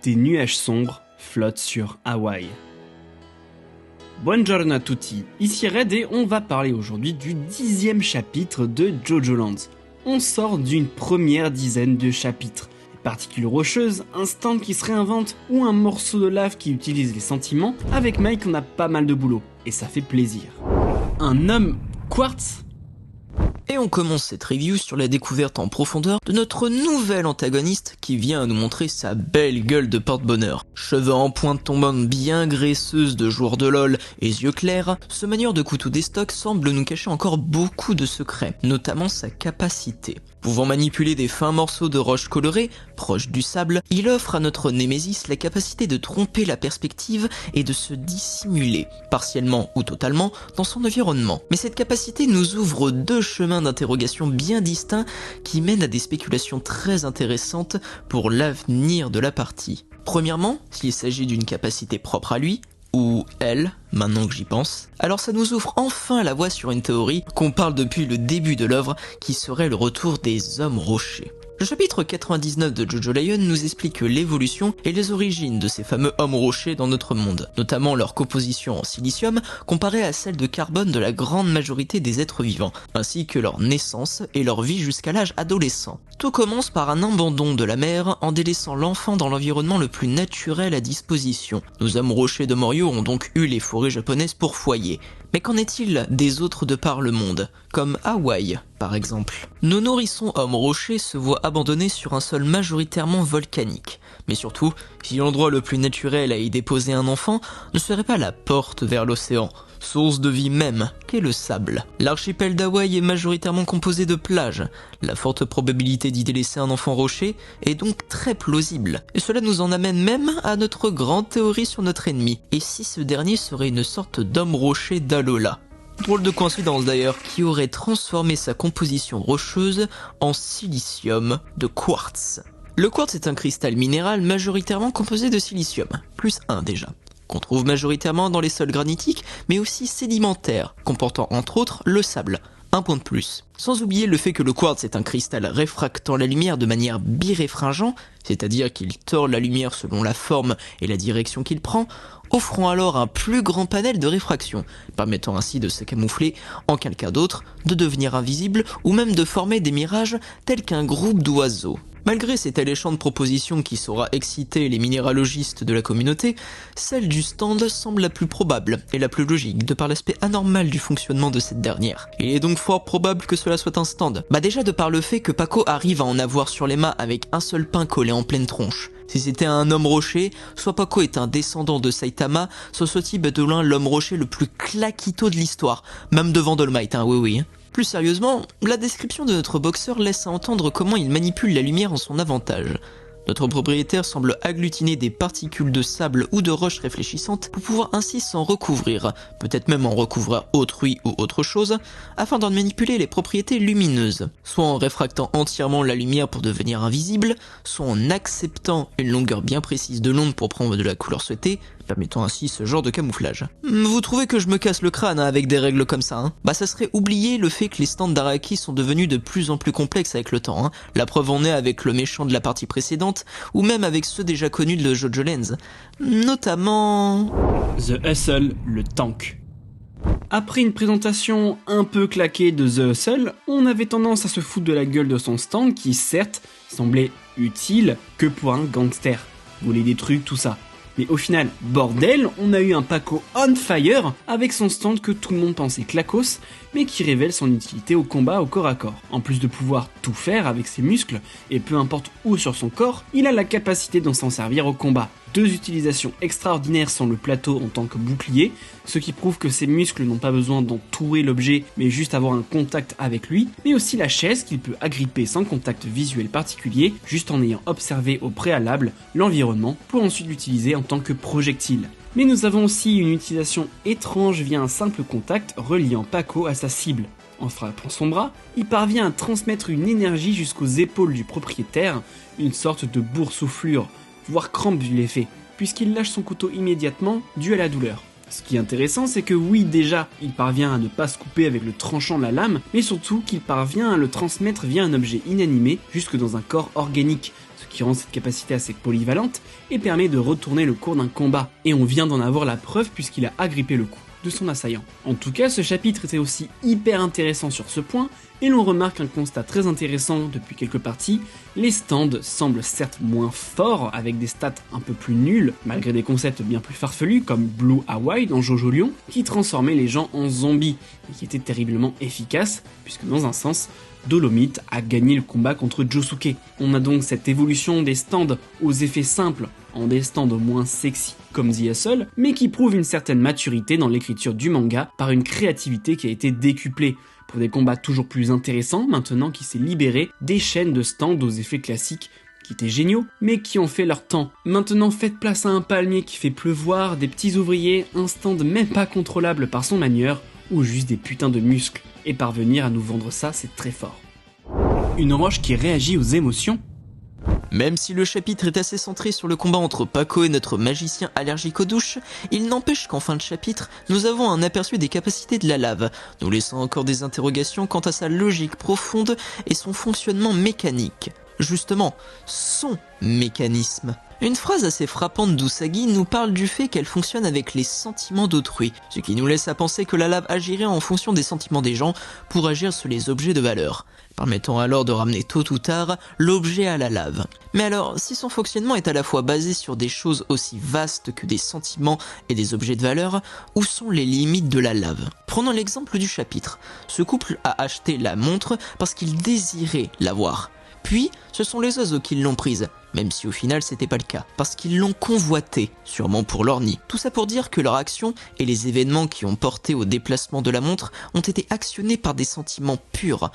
des nuages sombres flottent sur Hawaï. Buongiorno a tutti, ici Red et on va parler aujourd'hui du 10e chapitre de Jojo Lands. On sort d'une première dizaine de chapitres. Des particules rocheuses, un stand qui se réinvente ou un morceau de lave qui utilise les sentiments, avec Mike on a pas mal de boulot, et ça fait plaisir. Un homme quartz ? Et on commence cette review sur la découverte en profondeur de notre nouvel antagoniste qui vient à nous montrer sa belle gueule de porte-bonheur. Cheveux en pointe tombante bien graisseuse de joueur de LOL et yeux clairs, ce manieur de couteau des stocks semble nous cacher encore beaucoup de secrets, notamment sa capacité. Pouvant manipuler des fins morceaux de roche colorée, proches du sable, il offre à notre Némésis la capacité de tromper la perspective et de se dissimuler, partiellement ou totalement, dans son environnement. Mais cette capacité nous ouvre deux chemins d'interrogation bien distincts qui mènent à des spéculations très intéressantes pour l'avenir de la partie. Premièrement, s'il s'agit d'une capacité propre à lui, ou elle, maintenant que j'y pense, alors ça nous ouvre enfin la voie sur une théorie qu'on parle depuis le début de l'œuvre qui serait le retour des hommes rochers. Le chapitre 99 de Jojo Lion nous explique l'évolution et les origines de ces fameux hommes rochers dans notre monde, notamment leur composition en silicium comparée à celle de carbone de la grande majorité des êtres vivants, ainsi que leur naissance et leur vie jusqu'à l'âge adolescent. Tout commence par un abandon de la mère en délaissant l'enfant dans l'environnement le plus naturel à disposition. Nos hommes rochers de Morio ont donc eu les forêts japonaises pour foyer. Mais qu'en est-il des autres de par le monde, comme Hawaï par exemple? Nos nourrissons hommes rochers se voient abandonnés sur un sol majoritairement volcanique. Mais surtout, si l'endroit le plus naturel à y déposer un enfant ne serait pas la porte vers l'océan, source de vie même, qu'est le sable. L'archipel d'Hawaï est majoritairement composé de plages. La forte probabilité d'y délaisser un enfant rocher est donc très plausible. Et cela nous en amène même à notre grande théorie sur notre ennemi. Et si ce dernier serait une sorte d'homme rocher d'Alola? Drôle de coïncidence d'ailleurs, qui aurait transformé sa composition rocheuse en silicium de quartz. Le quartz est un cristal minéral majoritairement composé de silicium, plus 1 déjà, qu'on trouve majoritairement dans les sols granitiques, mais aussi sédimentaires, comportant entre autres le sable, un point de plus. Sans oublier le fait que le quartz est un cristal réfractant la lumière de manière biréfringent, c'est-à-dire qu'il tord la lumière selon la forme et la direction qu'il prend, offrant alors un plus grand panel de réfraction, permettant ainsi de se camoufler en quelqu'un d'autre, de devenir invisible ou même de former des mirages tels qu'un groupe d'oiseaux. Malgré cette alléchante proposition qui saura exciter les minéralogistes de la communauté, celle du stand semble la plus probable et la plus logique de par l'aspect anormal du fonctionnement de cette dernière. Il est donc fort probable que cela soit un stand. Déjà de par le fait que Paco arrive à en avoir sur les mains avec un seul pain collé en pleine tronche. Si c'était un homme rocher, soit Paco est un descendant de Saitama, soit ce type est de loin l'homme rocher le plus claquito de l'histoire, même devant All Might, oui. Plus sérieusement, la description de notre boxeur laisse à entendre comment il manipule la lumière en son avantage. Notre propriétaire semble agglutiner des particules de sable ou de roches réfléchissantes pour pouvoir ainsi s'en recouvrir, peut-être même en recouvrir autrui ou autre chose, afin d'en manipuler les propriétés lumineuses, soit en réfractant entièrement la lumière pour devenir invisible, soit en acceptant une longueur bien précise de l'onde pour prendre de la couleur souhaitée, permettant ainsi ce genre de camouflage. Vous trouvez que je me casse le crâne avec des règles comme ça, ça serait oublier le fait que les stands d'Araki sont devenus de plus en plus complexes avec le temps, La preuve en est avec le méchant de la partie précédente, ou même avec ceux déjà connus de Jojo Lands, notamment... The Hustle, le tank. Après une présentation un peu claquée de The Hustle, on avait tendance à se foutre de la gueule de son stand qui certes semblait utile que pour un gangster, voler des trucs, tout ça. Mais au final, bordel, on a eu un Paco on fire avec son stand que tout le monde pensait clacos, mais qui révèle son utilité au combat au corps à corps. En plus de pouvoir tout faire avec ses muscles, et peu importe où sur son corps, il a la capacité d'en s'en servir au combat. Deux utilisations extraordinaires sont le plateau en tant que bouclier, ce qui prouve que ses muscles n'ont pas besoin d'entourer l'objet, mais juste avoir un contact avec lui, mais aussi la chaise qu'il peut agripper sans contact visuel particulier, juste en ayant observé au préalable l'environnement, pour ensuite l'utiliser en tant que projectile. Mais nous avons aussi une utilisation étrange via un simple contact reliant Paco à sa cible. En frappant son bras, il parvient à transmettre une énergie jusqu'aux épaules du propriétaire, une sorte de boursouflure, voire crampe vu l'effet, puisqu'il lâche son couteau immédiatement dû à la douleur. Ce qui est intéressant, c'est que oui, déjà, il parvient à ne pas se couper avec le tranchant de la lame, mais surtout qu'il parvient à le transmettre via un objet inanimé jusque dans un corps organique, ce qui rend cette capacité assez polyvalente et permet de retourner le cours d'un combat. Et on vient d'en avoir la preuve puisqu'il a agrippé le cou de son assaillant. En tout cas, ce chapitre était aussi hyper intéressant sur ce point, et l'on remarque un constat très intéressant depuis quelques parties, les stands semblent certes moins forts, avec des stats un peu plus nuls, malgré des concepts bien plus farfelus comme Blue Hawaii dans Jojo Lion, qui transformait les gens en zombies, et qui était terriblement efficace, puisque dans un sens, Dolomite a gagné le combat contre Josuke. On a donc cette évolution des stands aux effets simples en des stands moins sexy comme The Hustle, mais qui prouve une certaine maturité dans l'écriture du manga par une créativité qui a été décuplée pour des combats toujours plus intéressants maintenant qu'il s'est libéré des chaînes de stands aux effets classiques qui étaient géniaux, mais qui ont fait leur temps. Maintenant faites place à un palmier qui fait pleuvoir, des petits ouvriers, un stand même pas contrôlable par son manieur, ou juste des putains de muscles. Et parvenir à nous vendre ça, c'est très fort. Une roche qui réagit aux émotions. Même si le chapitre est assez centré sur le combat entre Paco et notre magicien allergique aux douches, il n'empêche qu'en fin de chapitre, nous avons un aperçu des capacités de la lave, nous laissant encore des interrogations quant à sa logique profonde et son fonctionnement mécanique. Justement, son mécanisme. Une phrase assez frappante d'Usagi nous parle du fait qu'elle fonctionne avec les sentiments d'autrui, ce qui nous laisse à penser que la lave agirait en fonction des sentiments des gens pour agir sur les objets de valeur, permettant alors de ramener tôt ou tard l'objet à la lave. Mais alors, si son fonctionnement est à la fois basé sur des choses aussi vastes que des sentiments et des objets de valeur, où sont les limites de la lave ? Prenons l'exemple du chapitre. Ce couple a acheté la montre parce qu'il désirait l'avoir. Puis, ce sont les oiseaux qui l'ont prise, même si au final c'était pas le cas, parce qu'ils l'ont convoitée, sûrement pour leur nid. Tout ça pour dire que leur action et les événements qui ont porté au déplacement de la montre ont été actionnés par des sentiments purs.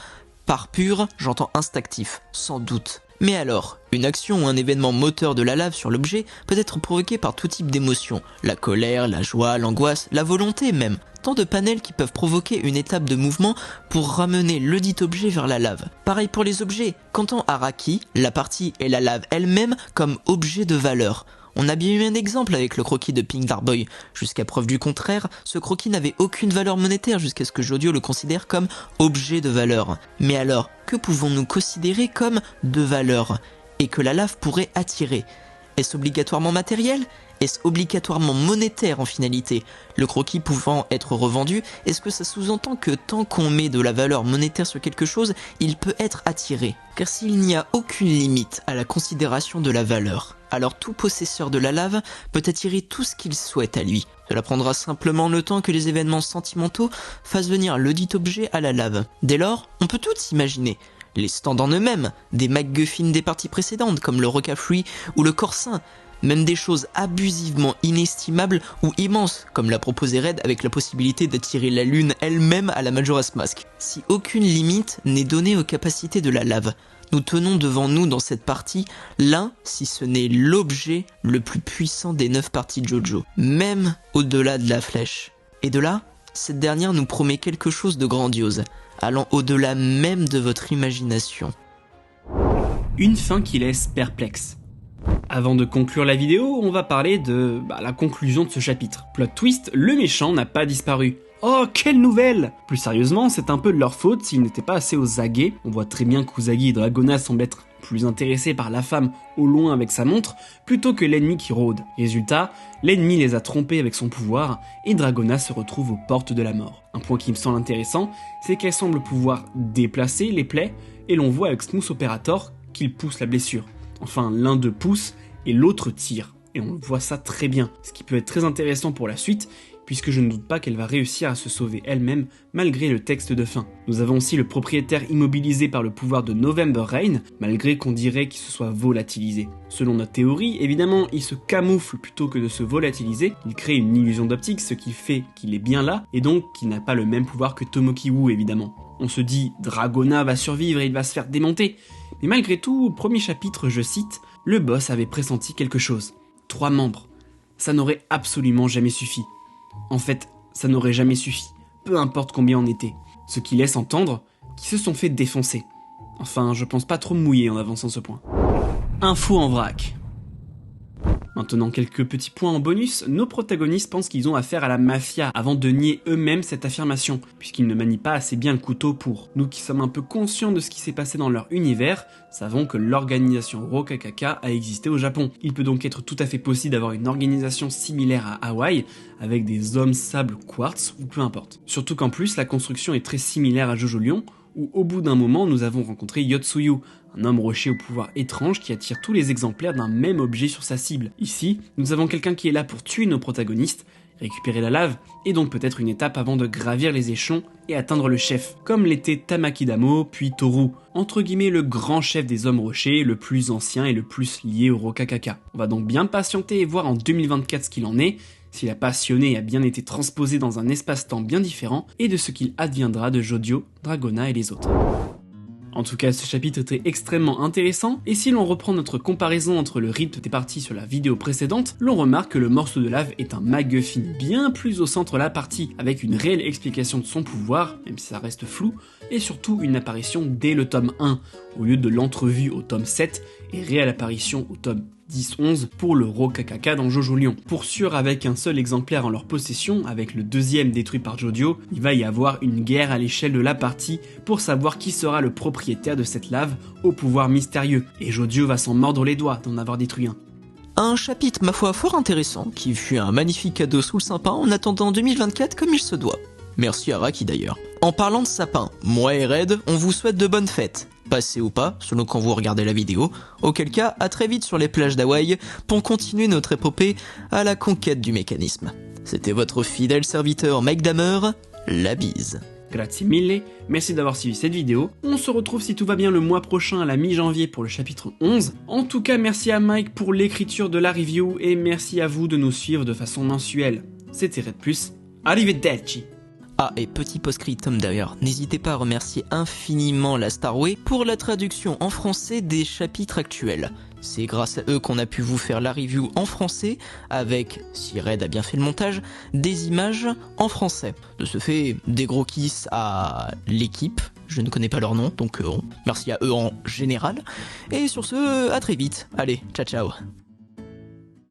Par pur, j'entends instinctif, sans doute. Mais alors, une action ou un événement moteur de la lave sur l'objet peut être provoqué par tout type d'émotions, la colère, la joie, l'angoisse, la volonté même. Tant de panels qui peuvent provoquer une étape de mouvement pour ramener le dit objet vers la lave. Pareil pour les objets, qu'entend Araki, la partie et la lave elle-même comme objet de valeur. On a bien eu un exemple avec le croquis de Pink Darboy. Jusqu'à preuve du contraire, ce croquis n'avait aucune valeur monétaire jusqu'à ce que Jodio le considère comme objet de valeur. Mais alors, que pouvons-nous considérer comme de valeur et que la lave pourrait attirer ? Est-ce obligatoirement matériel ? Est-ce obligatoirement monétaire en finalité ? Le croquis pouvant être revendu, est-ce que ça sous-entend que tant qu'on met de la valeur monétaire sur quelque chose, il peut être attiré ? Car s'il n'y a aucune limite à la considération de la valeur, alors tout possesseur de la lave peut attirer tout ce qu'il souhaite à lui. Cela prendra simplement le temps que les événements sentimentaux fassent venir le dit objet à la lave. Dès lors, on peut tout imaginer. Les stands en eux-mêmes, des MacGuffins des parties précédentes comme le Roca-Free ou le Corsin, même des choses abusivement inestimables ou immenses, comme l'a proposé Red avec la possibilité d'attirer la lune elle-même à la Majora's Mask. Si aucune limite n'est donnée aux capacités de la lave, nous tenons devant nous dans cette partie l'un, si ce n'est l'objet le plus puissant des 9 parties de Jojo, même au-delà de la flèche. Et de là, cette dernière nous promet quelque chose de grandiose, allant au-delà même de votre imagination. Une fin qui laisse perplexe. Avant de conclure la vidéo, on va parler de la conclusion de ce chapitre. Plot twist, le méchant n'a pas disparu. Oh, quelle nouvelle! Plus sérieusement, c'est un peu de leur faute s'ils n'étaient pas assez aux aguets. On voit très bien qu'Usagi et Dragona semblent être plus intéressés par la femme au loin avec sa montre, plutôt que l'ennemi qui rôde. Résultat, l'ennemi les a trompés avec son pouvoir, et Dragona se retrouve aux portes de la mort. Un point qui me semble intéressant, c'est qu'elle semble pouvoir déplacer les plaies, et l'on voit avec Smooth Operator qu'il pousse la blessure. Enfin, l'un d'eux pousse, et l'autre tire. Et on voit ça très bien, ce qui peut être très intéressant pour la suite, puisque je ne doute pas qu'elle va réussir à se sauver elle-même malgré le texte de fin. Nous avons aussi le propriétaire immobilisé par le pouvoir de November Rain, malgré qu'on dirait qu'il se soit volatilisé. Selon notre théorie, évidemment, il se camoufle plutôt que de se volatiliser, il crée une illusion d'optique, ce qui fait qu'il est bien là, et donc qu'il n'a pas le même pouvoir que Tomoki Wu évidemment. On se dit, Dragona va survivre et il va se faire démonter. Mais malgré tout, au premier chapitre, je cite, le boss avait pressenti quelque chose. 3 membres. Ça n'aurait absolument jamais suffi. En fait, ça n'aurait jamais suffi, peu importe combien on était. Ce qui laisse entendre qu'ils se sont fait défoncer. Enfin, je pense pas trop me mouiller en avançant ce point. Info en vrac. Maintenant, quelques petits points en bonus, nos protagonistes pensent qu'ils ont affaire à la mafia avant de nier eux-mêmes cette affirmation, puisqu'ils ne manient pas assez bien le couteau pour. Nous qui sommes un peu conscients de ce qui s'est passé dans leur univers, savons que l'organisation Rokakaka a existé au Japon. Il peut donc être tout à fait possible d'avoir une organisation similaire à Hawaï, avec des hommes sable quartz ou peu importe. Surtout qu'en plus, la construction est très similaire à Jojo Lion, où au bout d'un moment nous avons rencontré Yotsuyu, un homme rocher au pouvoir étrange qui attire tous les exemplaires d'un même objet sur sa cible. Ici, nous avons quelqu'un qui est là pour tuer nos protagonistes, récupérer la lave, et donc peut-être une étape avant de gravir les échelons et atteindre le chef, comme l'était Tamaki Damo puis Toru, entre guillemets le grand chef des hommes rochers, le plus ancien et le plus lié au Rokakaka. On va donc bien patienter et voir en 2024 ce qu'il en est, s'il a passionné et a bien été transposé dans un espace-temps bien différent, et de ce qu'il adviendra de Jodio, Dragona et les autres. En tout cas, ce chapitre était extrêmement intéressant, et si l'on reprend notre comparaison entre le rythme des parties sur la vidéo précédente, l'on remarque que le morceau de lave est un MacGuffin bien plus au centre de la partie, avec une réelle explication de son pouvoir, même si ça reste flou, et surtout une apparition dès le tome 1, au lieu de l'entrevue au tome 7, et réelle apparition au tome 10-11 pour le Rokakaka dans Jojo Lion. Pour sûr, avec un seul exemplaire en leur possession, avec le deuxième détruit par Jodio, il va y avoir une guerre à l'échelle de la partie pour savoir qui sera le propriétaire de cette lave au pouvoir mystérieux, et Jodio va s'en mordre les doigts d'en avoir détruit un. Un chapitre ma foi fort intéressant, qui fut un magnifique cadeau sous le sapin en attendant 2024 comme il se doit. Merci à Raki d'ailleurs. En parlant de sapin, moi et Red, on vous souhaite de bonnes fêtes. Passez ou pas, selon quand vous regardez la vidéo, auquel cas, à très vite sur les plages d'Hawaï pour continuer notre épopée à la conquête du mécanisme. C'était votre fidèle serviteur Mike Damer, la bise. Grazie mille, merci d'avoir suivi cette vidéo. On se retrouve si tout va bien le mois prochain à la mi-janvier pour le chapitre 11. En tout cas, merci à Mike pour l'écriture de la review et merci à vous de nous suivre de façon mensuelle. C'était Red+, arrivederci. Ah, et petit post-scriptum d'ailleurs, n'hésitez pas à remercier infiniment la Starway pour la traduction en français des chapitres actuels. C'est grâce à eux qu'on a pu vous faire la review en français, avec, si Red a bien fait le montage, des images en français. De ce fait, des gros kiss à l'équipe, je ne connais pas leur nom, donc merci à eux en général. Et sur ce, à très vite. Allez, ciao ciao.